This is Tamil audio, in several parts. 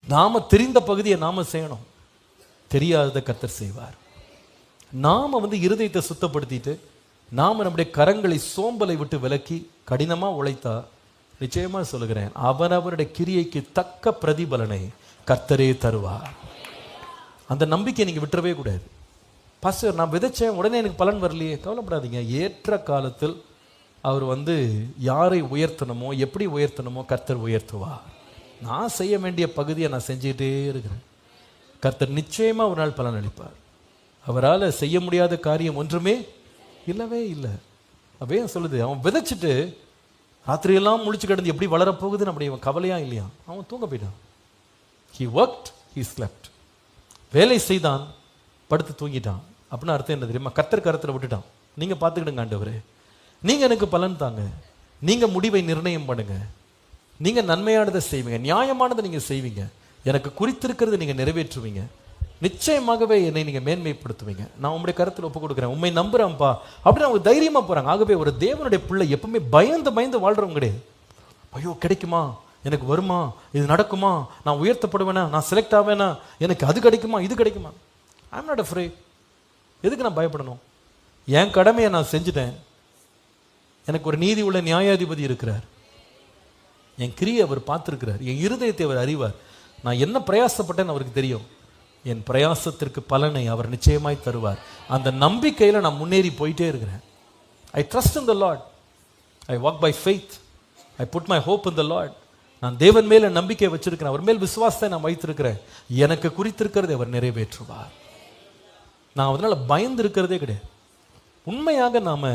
நாம தெரிந்த பகுதியை நாம செய்யணும், தெரியாததை கர்த்தர் செய்வார். நாம இருதயத்தை சுத்தப்படுத்திட்டு நாம நம்முடைய கரங்களை சோம்பலை விட்டு விலக்கி கடினமா உழைத்தா, நிச்சயமா சொல்லுகிறேன், அவரவருடைய கிரியைக்கு தக்க பிரதிபலனை கர்த்தரே தருவார். அந்த நம்பிக்கையை நீங்க விட்டுறவே கூடாது. பாஸ்டர், நான் விதைச்சேன், உடனே எனக்கு பலன் வரலையே. கவலைப்படாதீங்க. ஏற்ற காலத்தில் அவர் யாரை உயர்த்தணுமோ, எப்படி உயர்த்தணுமோ கர்த்தர் உயர்த்துவார். நான் செய்ய வேண்டிய பகுதியை நான் செஞ்சுக்கிட்டே இருக்கிறேன். கர்த்தர் நிச்சயமா ஒரு நாள் பலன் அளிப்பார். அவரால் செய்ய முடியாத காரியம் ஒன்றுமே இல்லவே இல்லை. அப்படியே சொல்லுது, அவன் விதைச்சிட்டு ராத்திரியெல்லாம் முழிச்சு கிடந்து எப்படி வளரப்போகுதுன்னு அப்படி அவன் கவலையா இல்லையா? அவன் தூங்க போயிட்டான். He worked, he slept. வேலை செய்தான், படுத்து தூங்கிட்டான். அப்படின்னு அர்த்தம் என்ன தெரியுமா? கர்த்தர் கரத்தில் விட்டுட்டான். நீங்க பார்த்துக்கிடுங்க ஆண்டவரே, நீங்க எனக்கு பலன் தாங்க, நீங்க முடிவை நிர்ணயம் பண்ணுங்க, நீங்க நன்மையானதை செய்வீங்க, நியாயமானதை நீங்க செய்வீங்க, எனக்கு குறித்திருக்கிறது நீங்க நிறைவேற்றுவீங்க, நிச்சயமாகவே என்னை நீங்க மேன்மைப்படுத்துவீங்க, நான் உங்களுடைய கருத்தில் ஒப்பு கொடுக்குறேன், உண்மை நம்புறேன்ப்பா அப்படின்னு அவங்க தைரியமா போறாங்க. ஆகவே ஒரு தேவனுடைய பிள்ளை எப்பவுமே பயந்து பயந்து வாழ்றவங்க கிடையாது. ஐயோ கிடைக்குமா, எனக்கு வருமா, இது நடக்குமா, நான் உயர்த்தப்படுவேனா, நான் செலக்ட் ஆவேனா, எனக்கு அது கிடைக்குமா, இது கிடைக்குமா? I am not afraid. எதுக்கு நான் பயப்படணும்? என் கடமையை நான் செஞ்சுட்டேன். எனக்கு ஒரு நீதி உள்ள நியாயாதிபதி இருக்கிறார். என் கிரியை அவர் பார்த்துருக்கிறார், என் இருதயத்தை அவர் அறிவார். நான் என்ன பிரயாசப்பட்டேன்னு அவருக்கு தெரியும். என் பிரயாசத்திற்கு பலனை அவர் நிச்சயமாய் தருவார். அந்த நம்பிக்கையில் நான் முன்னேறி போயிட்டே இருக்கிறேன். I trust in the Lord, I walk by faith, I put my hope in the Lord. நான் தேவன் மேல நம்பிக்கை வச்சிருக்கிறேன், அவர் மேல் விசுவாசத்தை நான் வைத்திருக்கிறேன். எனக்கு குறித்திருக்கிறதை அவர் நிறைவேற்றுவார். நான் அதனால பயந்து இருக்கிறதே கிடையாது. உண்மையாக நாம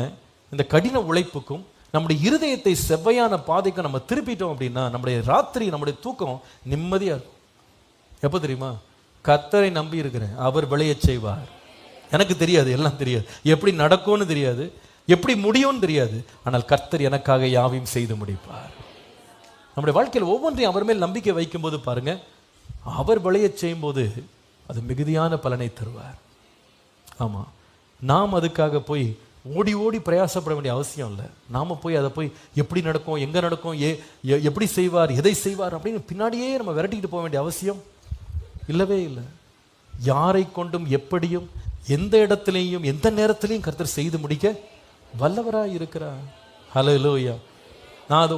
இந்த கடின உழைப்புக்கும் நம்முடைய இருதயத்தை செவ்வையான பாதைக்கும் நம்ம திருப்பிட்டோம் அப்படின்னா, நம்முடைய ராத்திரி, நம்முடைய தூக்கம் நிம்மதியா இருக்கும். எப்போ தெரியுமா? கர்த்தரை நம்பி இருக்கிறேன், அவர் விளைய செய்வார். எனக்கு தெரியாது, எல்லாம் தெரியாது, எப்படி நடக்கும்னு தெரியாது, எப்படி முடியும்னு தெரியாது, ஆனால் கர்த்தர் எனக்காக யாவையும் செய்து முடிப்பார். நம்முடைய வாழ்க்கையில் ஒவ்வொன்றையும் அவர் மேல் நம்பிக்கை வைக்கும் போது பாருங்க, அவர் விளைய செய்யும் போது அது மிகுதியான பலனை தருவார். ஆமா, நாம் அதுக்காக போய் ஓடி ஓடி பிரயாசப்பட வேண்டிய அவசியம் இல்லை. நாம போய் அதை போய் எப்படி நடக்கும், எங்க நடக்கும், எப்படி செய்வார், எதை செய்வார் அப்படின்னு பின்னாடியே நம்ம விரட்டிக்கிட்டு போக வேண்டிய அவசியம் இல்லவே இல்லை. யாரை கொண்டும் எப்படியும் எந்த இடத்திலையும் எந்த நேரத்திலையும் கர்த்தர் செய்து முடிக்க வல்லவராய் இருக்கிறார். ஹல்லேலூயா. நான் அதை